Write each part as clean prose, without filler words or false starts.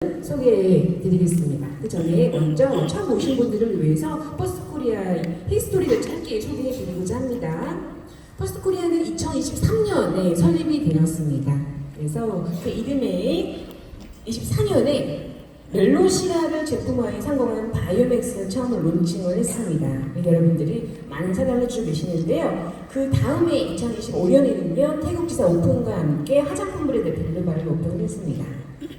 소개해 드리겠습니다. 그 전에 먼저 처음 오신 분들을 위해서 퍼스트코리아 히스토리를 짧게 소개해 드리고자 합니다. 퍼스트코리아는 2023년에 설립이 되었습니다. 그래서 그 이듬해 24년에 멜로시라를 제품화에 성공한 바이오맥스를 처음 론칭을 했습니다. 여러분들이 많은 사랑을 주고 계시는데요. 그 다음에 2025년에는요 태국지사 오픈과 함께 화장품 브랜드 벨르바를 오픈을 했습니다.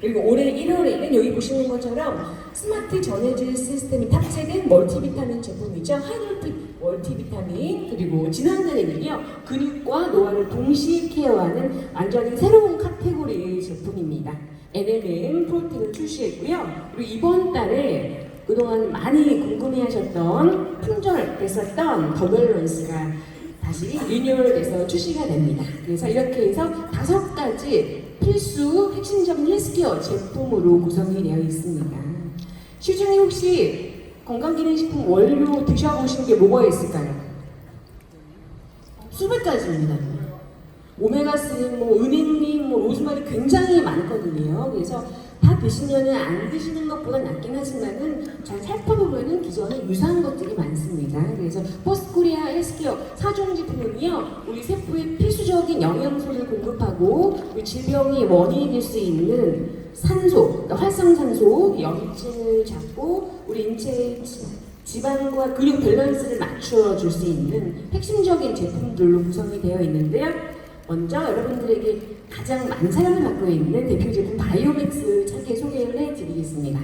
그리고 올해 1월에는 여기 보시는 것처럼 스마트 전해질 시스템이 탑재된 멀티비타민 제품이죠. 하이돌피 멀티비타민. 그리고 지난달에는요 근육과 노화를 동시에 케어하는 완전히 새로운 카테고리의 제품입니다. NMN 프로틴을 출시했고요. 그리고 이번 달에 그동안 많이 궁금해하셨던 품절됐었던 더밸런스가 다시 리뉴얼돼서 출시가 됩니다. 그래서 이렇게 해서 5가지 필수 핵심적인 헬스케어 제품으로 구성이 되어 있습니다. 시중에 혹시 건강기능식품 원료 드셔보신 게 뭐가 있을까요? 수백 가지입니다. 오메가3, 은행잎, 로즈마리 굉장히 많거든요. 그래서 다 드시면은 안 드시는 것보다 낫긴 하지만은 잘 살펴보면은 기존에 유사한 것들이 많습니다. 그래서 퍼스트코리아 헬스케어 4종 제품은요, 우리 세포에 필수적인 영양소를 공급하고 질병의 원인이 될 수 있는 산소, 활성산소, 염증을 잡고 우리 인체의 지방과 근육 밸런스를 맞춰줄 수 있는 핵심적인 제품들로 구성이 되어 있는데요. 먼저 여러분들에게 가장 많은 사랑을 받고 있는 대표 제품 바이오맥스를 짧게 소개를 해드리겠습니다.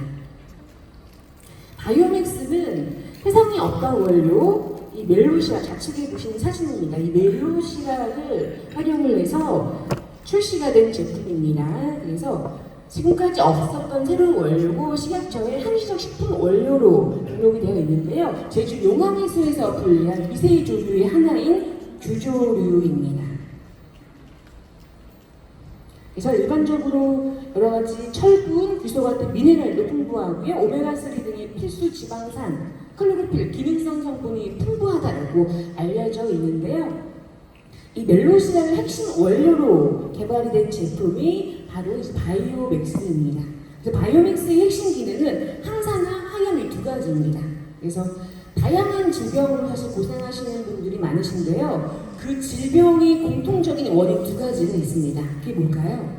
바이오맥스는 세상에 없던 원료, 이 멜로시라 좌측에 보시는 사진입니다. 이 멜로시라를 활용을 해서 출시가 된 제품입니다. 그래서 지금까지 없었던 새로운 원료고 식약처의 한시적 식품 원료로 등록이 되어 있는데요. 제주 용암해수에서 분리한 미세조류의 하나인 규조류입니다. 그래서 일반적으로 여러가지 철분, 규소 같은 미네랄도 풍부하고요. 오메가3 등의 필수 지방산, 클로로필, 기능성 성분이 풍부하다고 알려져 있는데요. 이 멜로시라를 핵심 원료로 개발이 된 제품이 바로 바이오맥스입니다. 그래서 바이오맥스의 핵심 기능은 항산화, 항염 이 2가지입니다. 그래서 다양한 질병으로 사실 고생하시는 분들이 많으신데요. 그 질병의 공통적인 원인 2가지가 있습니다. 그게 뭘까요?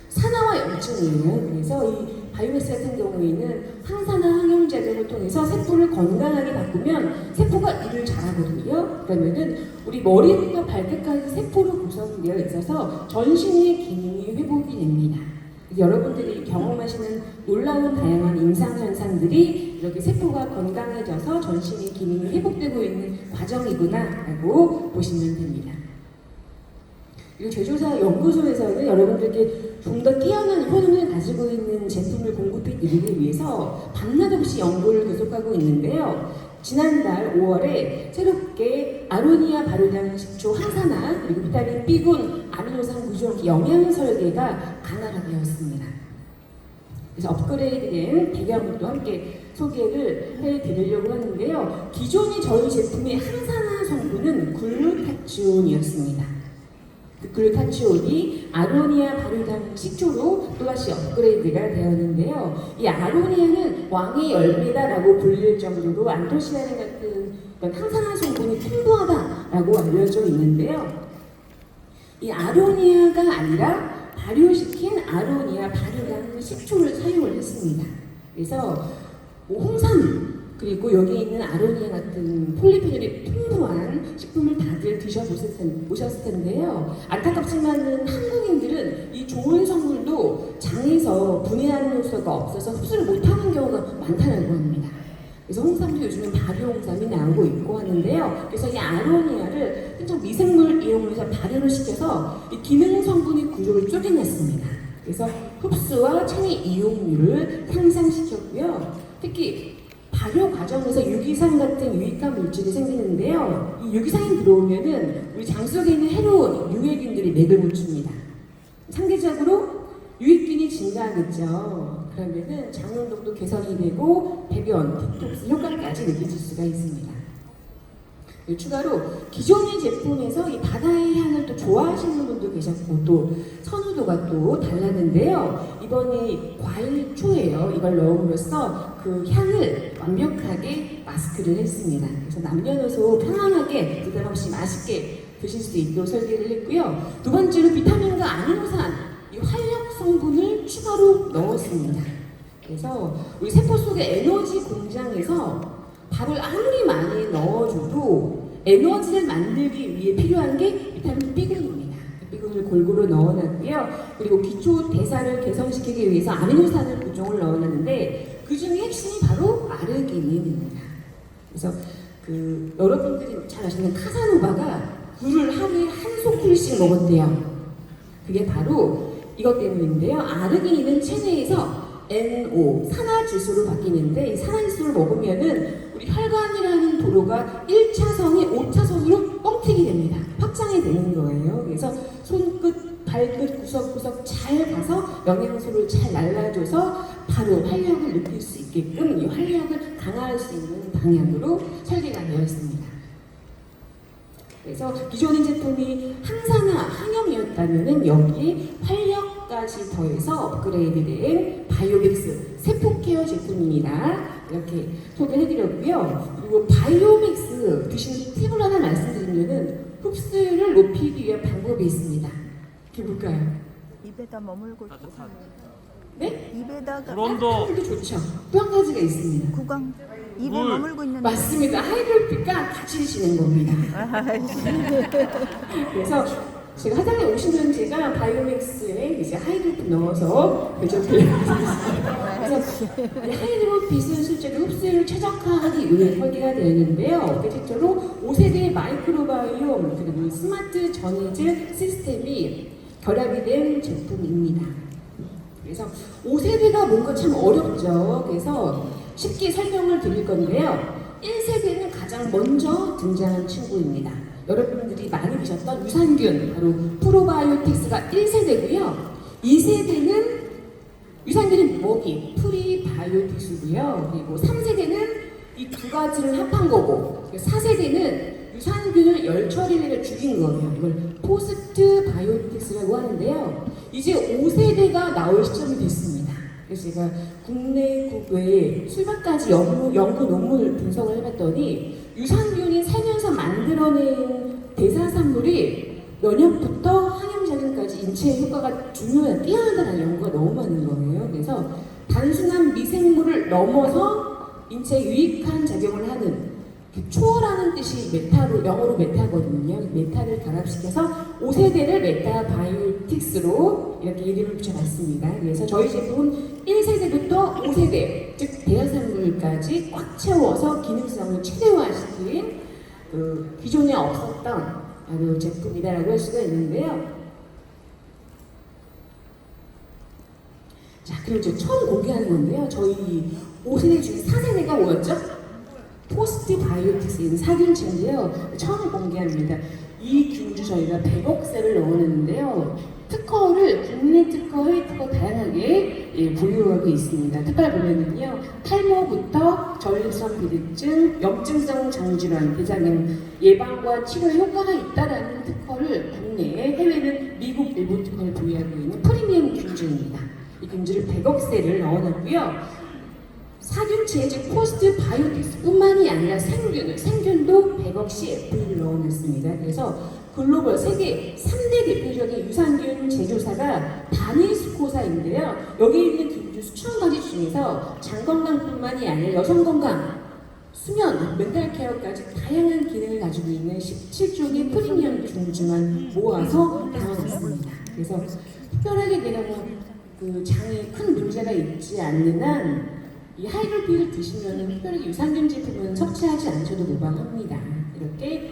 산화와 염증이에요. 그래서 이 바이오맥스 같은 경우에는 항산화 항염제들을 통해서 세포를 건강하게 바꾸면 세포가 일을 잘하거든요. 그러면은 우리 머리부터 발끝까지 세포로 구성되어 있어서 전신의 기능이 회복이 됩니다. 여러분들이 경험하시는 놀라운 다양한 임상현상들이 이렇게 세포가 건강해져서 전신의 기능이 회복되고 있는 과정이구나 라고 보시면 됩니다. 그리고 제조사 연구소에서는 여러분들께 좀 더 뛰어난 효능을 가지고 있는 제품을 공급해 드리기 위해서 밤낮 없이 연구를 계속하고 있는데요. 지난달 5월에 새롭게 아로니아 발효량 식초 항산화 그리고 비타민 B군 아미노산 구조 영양 설계가 강화가 되었습니다. 그래서 업그레이드된 배경도 함께 소개를 해드리려고 하는데요. 기존의 저희 제품의 항산화 성분은 글루타치온이었습니다. 그 글루타치온이 아로니아 발효량 식초로 또다시 업그레이드가 되었는데요. 이 아로니아는 왕의 열매다라고 불릴 정도로 안토시아닌 같은 항산화 성분이 풍부하다라고 알려져 있는데요. 이 아로니아가 아니라 발효시킨 아로니아 발효량 식초를 사용을 했습니다. 그래서 홍삼 그리고 여기 있는 아로니아 같은 폴리페놀이 풍부한 식품을 다들 드셔보셨을 텐데요. 안타깝지만은 한국인들은 이 좋은 성분도 장에서 분해하는 요소가 없어서 흡수를 못하는 경우가 많다는 겁니다. 그래서 홍삼도 요즘은 발효 홍삼이 나오고 있고 하는데요. 그래서 이 아로니아를 특정 미생물 이용해서 발효를 시켜서 이 기능 성분의 구조를 쪼개냈습니다. 그래서 흡수와 체내 이용률을 향상시켰고요. 특히 발효 과정에서 유기산 같은 유익한 물질이 생기는데요. 이 유기산이 들어오면은 우리 장 속에 있는 해로운 유해균들이 맥을 못 줍니다. 상대적으로 유익균이 증가하겠죠. 그러면은 장운동도 개선이 되고 배변, 디톡스 효과까지 느껴질 수가 있습니다. 그리고 추가로 기존의 제품에서 이 바다의 향을 또 좋아하시는 분도 계셨고 또 선호도가 또 달랐는데요. 이번에 과일 초예요. 이걸 넣음으로써 그 향을 완벽하게 마스크를 했습니다. 그래서 남녀노소 편안하게 부담 없이 맛있게 드실 수 있도록 설계를 했고요. 두 번째로 비타민과 아미노산, 이 활력 성분을 추가로 넣었습니다. 그래서 우리 세포 속의 에너지 공장에서 밥을 아무리 많이 넣어줘도 에너지를 만들기 위해 필요한 게 비타민 B군입니다. B군을 골고루 넣어놨고요. 그리고 기초 대사를 개선시키기 위해서 아미노산을 보종을 넣어놨는데 그 중에 핵심이 바로 아르기닌입니다. 그래서 여러분들이 잘 아시는 카사노바가 굴을 하루에 한 소쿠리씩 먹었대요. 그게 바로 이것 때문인데요. 아르기닌은 체내에서 NO, 산화질소로 바뀌는데 이 산화질소를 먹으면은 우리 혈관이라는 도로가 1차선이 5차선으로 뻥튀기 됩니다. 확장이 되는 거예요. 그래서 손끝, 발끝 구석구석 잘 가서 영양소를 잘 날라줘서 바로 활력을 느낄 수 있게끔 이 활력을 강화할 수 있는 방향으로 설계가 되어 있습니다. 그래서 기존의 제품이 항산화, 항염이었다면 여기에 활력까지 더해서 업그레이드된 바이오믹스 세포케어 제품입니다. 이렇게 소개해드렸고요. 그리고 바이오믹스 드시는 팁을 하나 말씀드리면은 흡수율을 높이기 위한 방법이 있습니다. 그게 뭘까요? 입에다 머물고 있고 네? 입에다가 그럼도 도 좋죠. 또 한 가지가 있습니다. 구강 입에 물. 머물고 있는 맞습니다. 하이드로피가 같이 드시는 겁니다. 아이씨. 그래서 제가 화장에 오시면 제가 바이오믹스에 이제 하이드로핏 넣어서 배정드리겠습니다. 그래서 이 하이드로핏은 실제로 흡수율을 최적화하기 위해 설계가 되었는데요. 최초로 5세대 마이크로바이옴 그리고 스마트 전해질 시스템이 결합이 된 제품입니다. 그래서 5세대가 뭔가 참 어렵죠. 그래서 쉽게 설명을 드릴 건데요. 1세대는 가장 먼저 등장한 친구입니다. 여러분들이 많이 드셨던 유산균, 바로 프로바이오틱스가 1세대고요. 2세대는 유산균이 뭐기, 프리바이오틱스고요. 그리고 3세대는 이 두 가지를 합한 거고, 4세대는 유산균을 열 처리를 죽인 거예요. 이걸 포스트 바이오틱스라고 하는데요. 이제 5세대가 나올 시점이 됐습니다. 그래서 제가 국내, 국외에 수백가지 연구 논문을 분석을 해봤더니 유산균이 살면서 만들어낸 대사산물이 면역부터 항염작용까지 인체에 효과가 중요한 뛰어나다는 연구가 너무 많은 거예요. 그래서 단순한 미생물을 넘어서 인체에 유익한 작용을 하는 초월하는 뜻이 메타로, 영어로 메타거든요. 메타를 결합시켜서 5세대를 메타바이오틱스로 이렇게 이름을 붙여봤습니다. 그래서 저희 제품은 1세대부터 5세대, 즉 대사산물까지 꽉 채워서 기능성을 최대화시킨 기존에 없었던 제품이다라고 할 수가 있는데요. 자, 그리고 이제 처음 공개하는 건데요. 저희 5세대 중에 4세대가 뭐였죠? 포스트 바이오틱스인 사균체인데요. 처음 공개합니다. 이 균주 저희가 100억세를 넣어놨는데요. 특허를 국내 특허, 해외 특허 다양하게 보유하고 있습니다. 특허를 보면은요, 탈모부터 전립선 비대증, 염증성 장질환, 대장염 예방과 치료에 효과가 있다라는 특허를 국내에, 해외는 미국 일부 특허를 보유하고 있는 프리미엄 균주입니다. 이 균주를 100억세를 넣어놨고요. 사균체, 즉 포스트 바이오틱스뿐만이 아니라 생균도 100억 CF를 넣어놨습니다. 그래서 글로벌 세계 3대 대표적인 유산균 제조사가 다니스코사인데요. 여기 있는 균주 수천 가지 중에서 장 건강뿐만이 아니라 여성 건강, 수면, 멘탈 케어까지 다양한 기능을 가지고 있는 17종의 프리미엄 균주만 모아서 나와놨습니다. 그래서 특별하게 내가 장에 큰 문제가 있지 않는 한 이 하이드로핏을 드시면 특별히 유산균 제품은 섭취하지 않으셔도 무방합니다. 이렇게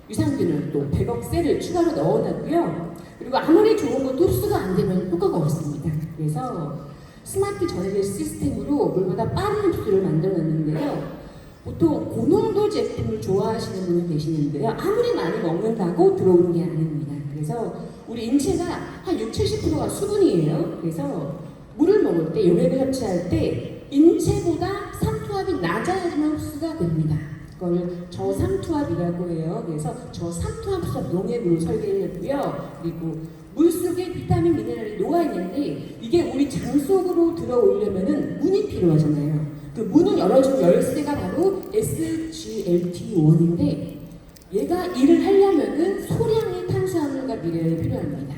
유산균을 또 100억세를 추가로 넣어놨고요. 그리고 아무리 좋은 것도 흡수가 안 되면 효과가 없습니다. 그래서 스마트 전해질 시스템으로 물보다 빠른 흡수를 만들어놨는데요. 보통 고농도 제품을 좋아하시는 분이 계시는데요. 아무리 많이 먹는다고 들어오는 게 아닙니다. 그래서 우리 인체가 한 60-70%가 수분이에요. 그래서 물을 먹을 때, 용액을 섭취할 때 인체보다 산투압이 낮아야지만 흡수가 됩니다. 그걸 저삼투압이라고 해요. 그래서 저삼투압성 농액으로 설계를 했고요. 그리고 물속에 비타민 미네랄이 녹아있는데 이게 우리 장 속으로 들어오려면은 문이 필요하잖아요. 그 문을 열어준 열쇠가 바로 SGLT1인데 얘가 일을 하려면은 소량의 탄수화물과 미네랄이 필요합니다.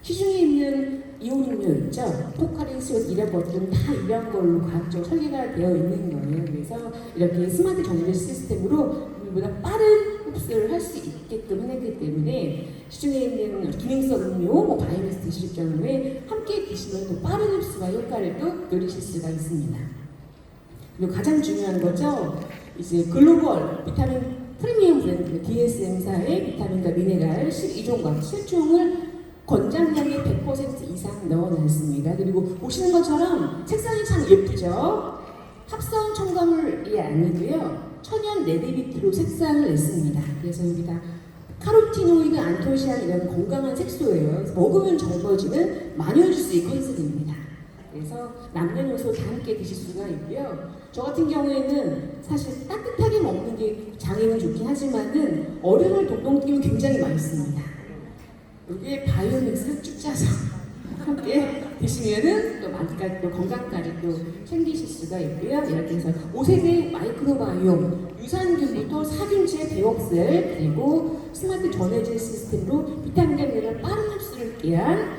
시중에 있는 이온음료 있죠? 포카린, 시옷 이런 것들은 다 이런 걸로 과학적으로 설계가 되어 있는 거예요. 그래서 이렇게 스마트 정제 시스템으로 우리보다 빠른 흡수를 할 수 있게끔 해냈기 때문에 시중에 있는 기능성 음료, 바이러스 드실 경우에 함께 드시면 더 빠른 흡수와 효과를 또 누리실 수가 있습니다. 그리고 가장 중요한 거죠. 이제 글로벌 비타민 프리미엄 브랜드 DSM사의 비타민과 미네랄 12종과 7종을 권장량의 100% 이상 넣어놨습니다. 그리고 보시는 것처럼 색상이 참 예쁘죠? 합성 첨가물이 아니고요. 천연 레드비트로 색상을 냈습니다. 그래서 여기다 카로티노이드, 안토시안 이런 건강한 색소예요. 그래서 먹으면 젊어지는 마녀주스의 컨셉입니다. 그래서 남녀노소 다 함께 드실 수가 있고요. 저 같은 경우에는 사실 따뜻하게 먹는 게 장에는 좋긴 하지만은 얼음을 동동 띄우면 굉장히 맛있습니다. 여기에 바이오믹스를 쭉 짜서 함께 드시면은 또 맛까지 또 건강까지 또 챙기실 수가 있고요. 이렇게 해서 5세대 마이크로바이옴, 유산균부터 사균제, 대역셀, 그리고 스마트 전해질 시스템으로 비타민과 미네랄 빠른 흡수를 위한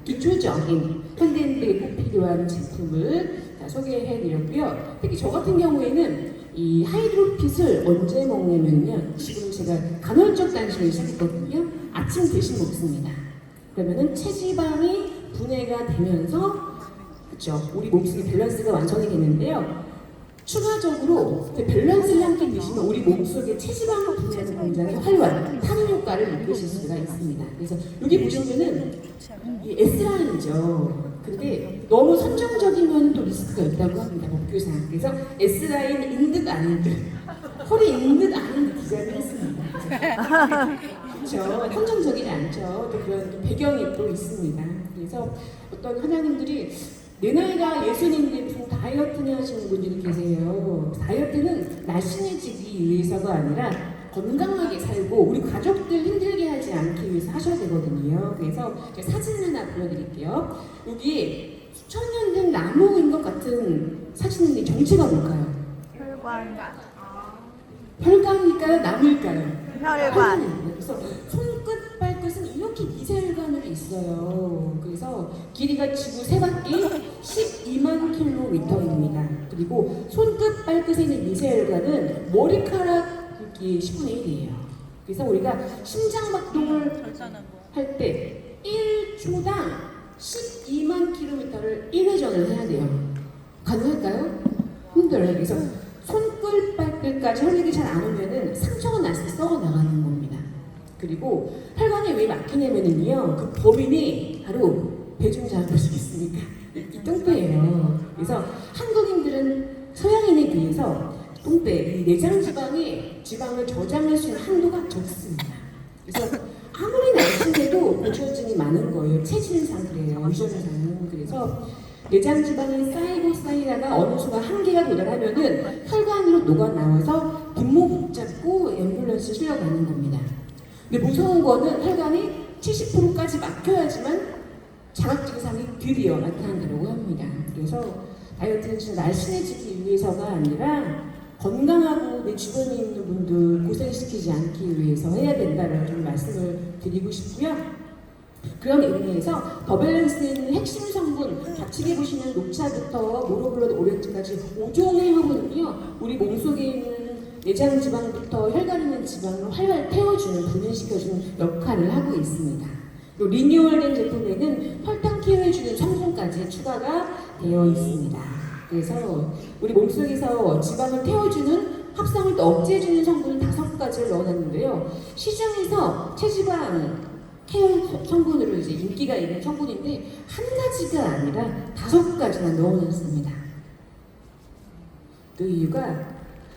기초적인 현대인들에게 꼭 필요한 제품을 소개해드렸고요. 특히 저 같은 경우에는 이 하이드로핏을 언제 먹냐면요. 지금 제가 간헐적 단식을 시작했거든요. 아침 대신 먹습니다. 그러면은 체지방이 분해가 되면서 그렇죠. 우리 몸속의 밸런스가 완성이 되는데요. 추가적으로 밸런스를 함께 드시면 우리 몸속의 체지방 분해는 굉장히 활발, 타는 효과를 느끼실 수가 있습니다. 그래서 여기 보시면은 이 S라인이죠. 근데 너무 선정적이면 또 리스크가 있다고 합니다. 법규상. 그래서 S라인 인듯 아닌 듯, 허리 인듯 아닌 듯 디자인을 했습니다. 그렇죠. 선정적이지 않죠. 또 그런 또 배경이 또 있습니다. 그래서 어떤 하나님들이 내 나이가 예수님인데 무슨 다이어트냐 하시는 분들이 계세요. 다이어트는 날씬해지기 위해서가 아니라 건강하게 살고 우리 가족들 힘들게 하지 않기 위해서 하셔야 되거든요. 그래서 제가 사진을 하나 보여드릴게요. 여기 수천 년 된 나무인 것 같은 사진인데 정체가 뭘까요? 혈관. 혈관일까요? 나무일까요? 혈관. 그래서 손끝, 발끝은 이렇게 미세혈관으로 있어요. 그래서 길이가 지구 세 바퀴 12만 킬로미터입니다. 그리고 손끝, 발끝에 있는 미세혈관은 머리카락 굵기 10분의 1이에요. 그래서 우리가 심장박동을 할 때 1초당 12만 킬로미터를 1회전을 해야 돼요. 가능할까요? 힘들어요. 그래서 손끝, 발끝까지 혈액이 잘 안 오면은 상처가 나서 썩어 나가는 겁니다. 그리고 혈관이 왜 막히냐면요, 그 범인이 바로 배중 잘보시겠습니까? 이 똥배예요. 그래서 한국인들은 서양인에 비해서 똥배, 이 내장 지방이 지방을 저장할 수 있는 한도가 적습니다. 그래서 아무리 날씬해도 고지혈증이 많은 거예요. 체질상 그래요. 유전상. 그래서 내장 지방이 쌓이고 쌓이다가 어느 순간 한계가 도달하면은 혈관으로 녹아 나와서 뒷목 붙잡고 앰뷸런스 실려가는 겁니다. 근데 무서운 거는 혈관이 70%까지 막혀야지만 자각 증상이 드디어 나타난다고 합니다. 그래서 다이어트는 진짜 날씬해지기 위해서가 아니라 건강하고 내 주변에 있는 분들 고생시키지 않기 위해서 해야 된다는 좀 말씀을 드리고 싶고요. 그런 의미에서 더 밸런스에 있는 핵심 성분, 좌측에 보시는 녹차부터 모로블러드 오렌지까지 5종의 성분은요, 우리 몸속에 있는 내장 지방부터 혈관 있는 지방을 활활 태워주는, 분해시켜주는 역할을 하고 있습니다. 또 리뉴얼된 제품에는 혈당 케어해주는 성분까지 추가가 되어 있습니다. 그래서 우리 몸속에서 지방을 태워주는, 합성을 또 억제해주는 성분을 5가지를 넣어놨는데요. 시중에서 체지방 케어 성분으로 이제 인기가 있는 성분인데 한 가지가 아니라 5가지나 넣어놨습니다. 그 이유가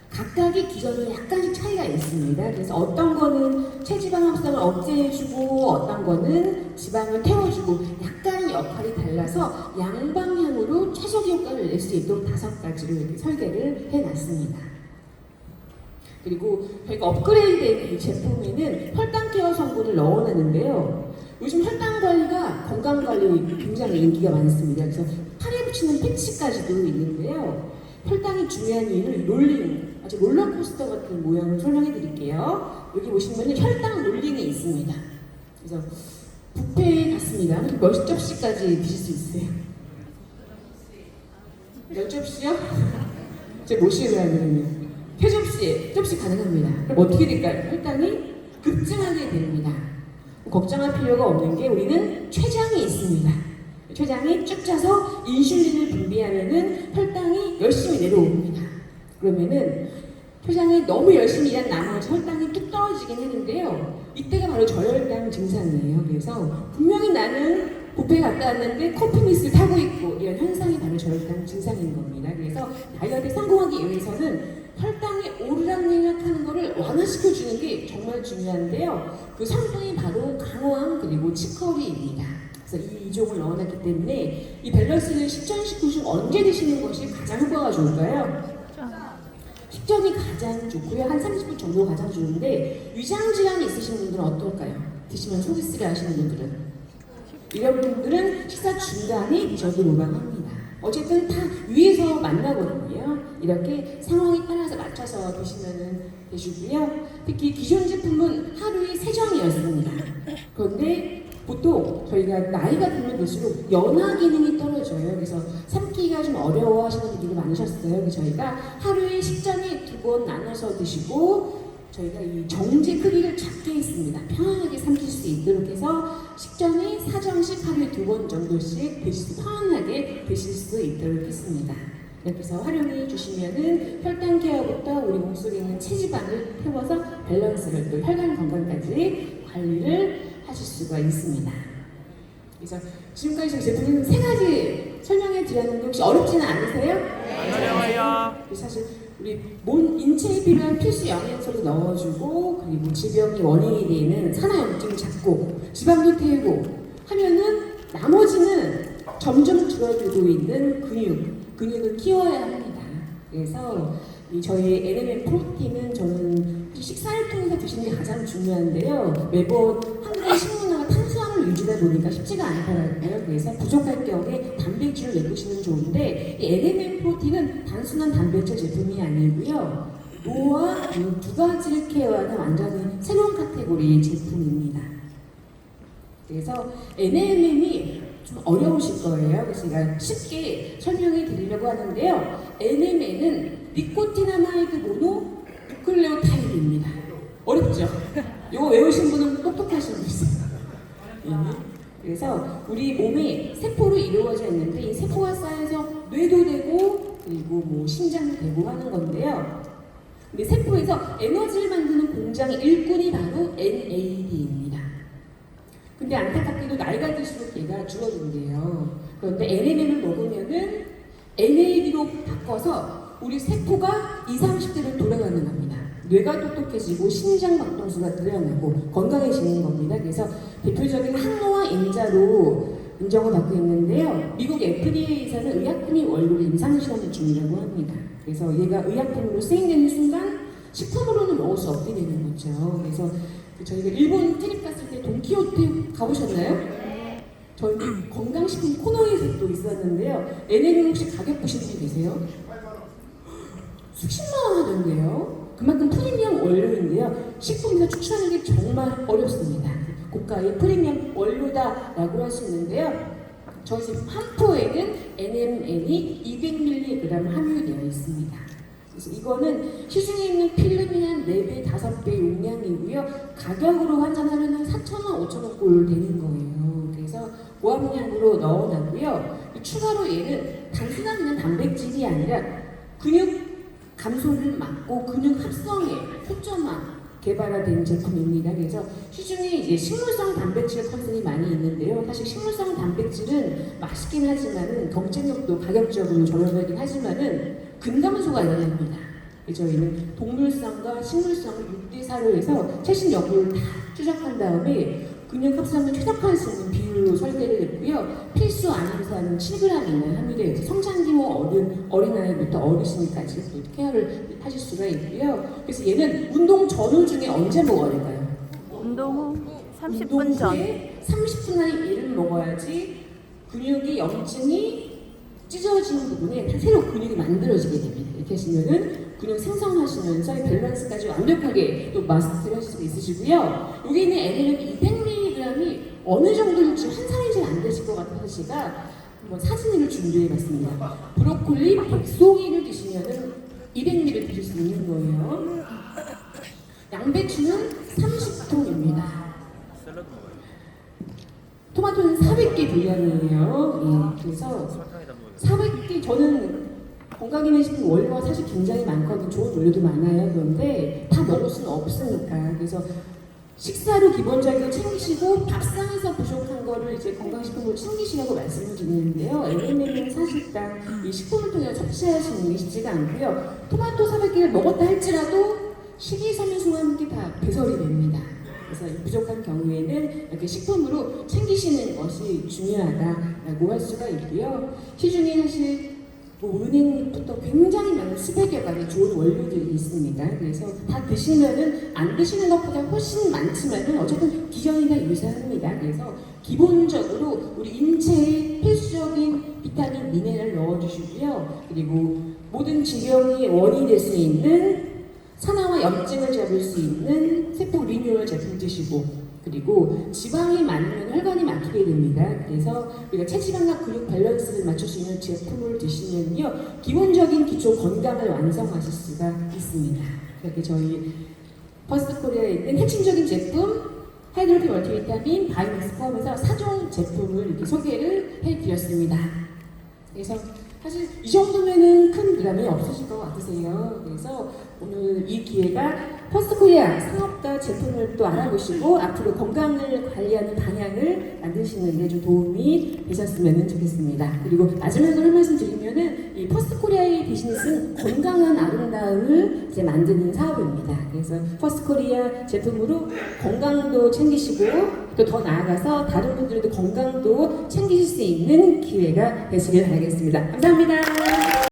각각의 기전은 약간씩 차이가 있습니다. 그래서 어떤 거는 체지방 합성을 억제해주고 어떤 거는 지방을 태워주고 약간 역할이 달라서 양방향으로 최적의 효과를 낼 수 있도록 5가지로 이렇게 설계를 해놨습니다. 그리고 저희가 업그레이드된 이 제품에는 혈당 케어 성분을 넣어놨는데요. 요즘 혈당 관리가 건강 관리 굉장히 인기가 많습니다. 그래서 팔에 붙이는 패치까지도 있는데요. 혈당이 중요한 이유를 롤링, 아주 롤러코스터 같은 모양을 설명해 드릴게요. 여기 보시면 혈당 롤링이 있습니다. 그래서 뷔페에 갔습니다. 몇 접시까지 드실 수 있어요? 몇 접시요? 제가 모시고 가야 되는데 세 접시 가능합니다. 그럼 어떻게 될까요? 혈당이 급증하게 됩니다. 걱정할 필요가 없는 게 우리는 췌장이 있습니다. 췌장이 쭉 짜서 인슐린을 분비하면은 혈당이 열심히 내려옵니다. 그러면은 췌장이 너무 열심히 일한 나머지 혈당이 뚝 떨어지긴 했는데요. 이때가 바로 저혈당 증상이에요. 그래서 분명히 나는 뷔페 갔다 왔는데 커피 미스를 타고 있고 이런 현상이 바로 저혈당 증상인 겁니다. 그래서 다이어트에 성공하기 위해서는 혈당이 오르락내리락 하는 것을 완화시켜주는 게 정말 중요한데요. 그 성분이 바로 강황 그리고 치커리입니다. 그래서 이 이종을 넣어놨기 때문에 이 밸런스를 식전 식후 중 언제 드시는 것이 가장 효과가 좋을까요? 식전이 가장 좋고요. 한 30분 정도 가장 좋은데 위장질환이 있으신 분들은 어떨까요? 드시면 속이 쓰려 하시는 분들은 이런 분들은 식사 중간에 드셔도 무방합니다. 어쨌든 다 위에서 만나거든요. 이렇게 상황에 따라서 맞춰서 드시면 되시고요. 특히 기존 제품은 하루에 3정이었습니다. 그런데 보통 저희가 나이가 들면 들수록 연화 기능이 떨어져요. 그래서 삼키기가 좀 어려워하시는 분들이 많으셨어요. 그래서 저희가 하루에 식전에 2번 나눠서 드시고 저희가 이 정제 크기를 작게 했습니다. 편안하게 삼킬 수 있도록 해서 식전에 4정씩 하루에 2번 정도씩 편안하게 드실 수 있도록 했습니다. 이렇게 해서 활용해 주시면은 혈당 케어부터 우리 몸속에 있는 체지방을 태워서 밸런스를 또 혈관 건강까지 관리를 하실 수가 있습니다. 그래서 지금까지 저희 제품은 3가지 설명해 드렸는데 혹시 어렵지는 않으세요? 안 어려워요. 사실 우리 몸 인체에 필요한 필수 영양소를 넣어주고 그리고 질병의 원인이 되는 산화염증을 잡고 지방도 태우고 하면은 나머지는 점점 줄어들고 있는 근육을 키워야 합니다. 그래서 저희 NMN 프로틴은 저는 식사를 통해서 드시는 게 가장 중요한데요. 매번 한국의 식문화가 탄수화물 위주다 보니까 쉽지가 않더라고요. 그래서 부족할 경우에 단백질을 내보시면 좋은데 이 NMN 프로틴은 단순한 단백질 제품이 아니고요. 노화 이 2가지를 케어하는 완전히 새로운 카테고리의 제품입니다. 그래서 NMN이 좀 어려우실 거예요. 그래서 제가 쉽게 설명해 드리려고 하는데요. NMN은 니코티나마이드 모노 누클레오타이드입니다. 어렵죠? 이거 외우신 분은 똑똑하신 분 있어요. 그래서 우리 몸이 세포로 이루어져 있는데 이 세포가 쌓여서 뇌도 되고 그리고 뭐 심장도 되고 하는 건데요. 근데 세포에서 에너지를 만드는 공장의 일꾼이 바로 NAD입니다. 근데 안타깝게도 나이가 들수록 얘가 줄어든대요. 그런데 NMN을 먹으면은 NAD로 바꿔서 우리 세포가 20, 30대로 돌아가는 겁니다. 뇌가 똑똑해지고 심장 박동수가 늘어나고 건강해지는 겁니다. 그래서 대표적인 항노화 인자로 인정을 받고 있는데요. 미국 FDA에서는 의약품이 원료로 임상시험을 중이라고 합니다. 그래서 얘가 의약품으로 쓰임되는 순간 식품으로는 먹을 수 없게 되는 거죠. 그래서 저희가 일본 트립 갔을 때 돈키호테 가보셨나요? 네. 저희 건강식품 코너에서 또 있었는데요. NMN 혹시 가격 보신 분 계세요? 수십만 원 하던데요. 그만큼 프리미엄 원료인데요. 식품에서 추천하는 게 정말 어렵습니다. 고가의 프리미엄 원료다라고 할 수 있는데요. 저희 제품 한 포에는 NMN이 200mg 함유되어 있습니다. 그래서 이거는 시중에 있는 필름이 한 4배, 5배 용량이고요. 가격으로 환산하면 한 4,000원, 5,000원 꼴 되는 거예요. 그래서 고함량으로 넣어놨고요. 추가로 얘는 단순한 그냥 단백질이 아니라 근육 감소를 막고 근육 합성에 초점화 개발화된 제품입니다. 그래서 시중에 이제 식물성 단백질 컨셉이 많이 있는데요. 사실 식물성 단백질은 맛있긴 하지만은 경쟁력도 가격적으로 저렴하긴 하지만은 근감소가 일어납니다. 저희는 동물성과 식물성을 6대 4로 해서 최신 연구를 다 추적한 다음에 근육 합성을 최적화할 수 있는 비율로 설계를 했고요. 필수 아미노산은 7g 이내 함유되어 있어서 성장기 어린아이부터 어르신까지 또 케어를 하실 수가 있고요. 그래서 얘는 운동 전후 중에 언제 먹어야 될까요? 운동 후 운동 30분 전. 후에 30분 안에 얘를 먹어야지 근육이 염증이 찢어지는 부분에 새로 근육이 만들어지게 됩니다. 이렇게 하시면은 근육 생성하시면서 밸런스까지 완벽하게 또 마스터를 하실 수 있으시고요. 여기 있는 에너지 200mg이 어느 정도일지 환상이 잘 안 되실 것 같아서 제가 한번 사진을 준비해봤습니다. 브로콜리 100송이를 드시면은 200ml 드실 수 있는 거예요. 양배추는 30통입니다. 토마토는 400개 분량이에요. 예, 그래서 400개 저는 건강기능식품 원료가 사실 굉장히 많거든요. 좋은 원료도 많아요. 그런데 다 먹을 수는 없으니까. 그래서 식사로 기본적으로 챙기시고 밥상에서 부족한 거를 이제 건강식품으로 챙기시라고 말씀을 드리는데요. AMM은 사실상 이 식품을 통해 섭취하시는 게 쉽지가 않고요. 토마토 400개를 먹었다 할지라도 식이섬유소와 함께 다 배설이 됩니다. 그래서 부족한 경우에는 이렇게 식품으로 챙기시는 것이 중요하다라고 할 수가 있고요. 시중에 사실 은행부터 굉장히 많은 수백여 가지 좋은 원료들이 있습니다. 그래서 다 드시면은 안 드시는 것보다 훨씬 많지만은 어쨌든 기전이나 유사합니다. 그래서 기본적으로 우리 인체에 필수적인 비타민, 미네랄 넣어주시고요. 그리고 모든 질병의 원인이 될 수 있는 산화와 염증을 잡을 수 있는 세포 리뉴얼 제품 드시고 그리고 지방이 많으면 혈관이 막히게 됩니다. 그래서 우리가 체지방과 근육 밸런스를 맞출 수 있는 제품을 드시면요 기본적인 기초 건강을 완성하실 수가 있습니다. 그렇게 저희 퍼스트코리아에 있는 핵심적인 제품 하이드로피 멀티비타민 바이맥스 포함해서 4종 제품을 이렇게 소개를 해드렸습니다. 그래서 사실 이 정도면은 큰 부담이 없으실 것 같으세요. 그래서 오늘 이 기회가 퍼스트코리아 상업과 제품을 또 알아보시고 앞으로 건강을 관리하는 방향을 만드시는 데 좀 도움이 되셨으면 좋겠습니다. 그리고 마지막으로 한 말씀 드리면은 이 퍼스트코리아의 비즈니스는 건강한 아름다움을 이제 만드는 사업입니다. 그래서 퍼스트코리아 제품으로 건강도 챙기시고 또 더 나아가서 다른 분들도 건강도 챙기실 수 있는 기회가 되시길 바라겠습니다. 감사합니다.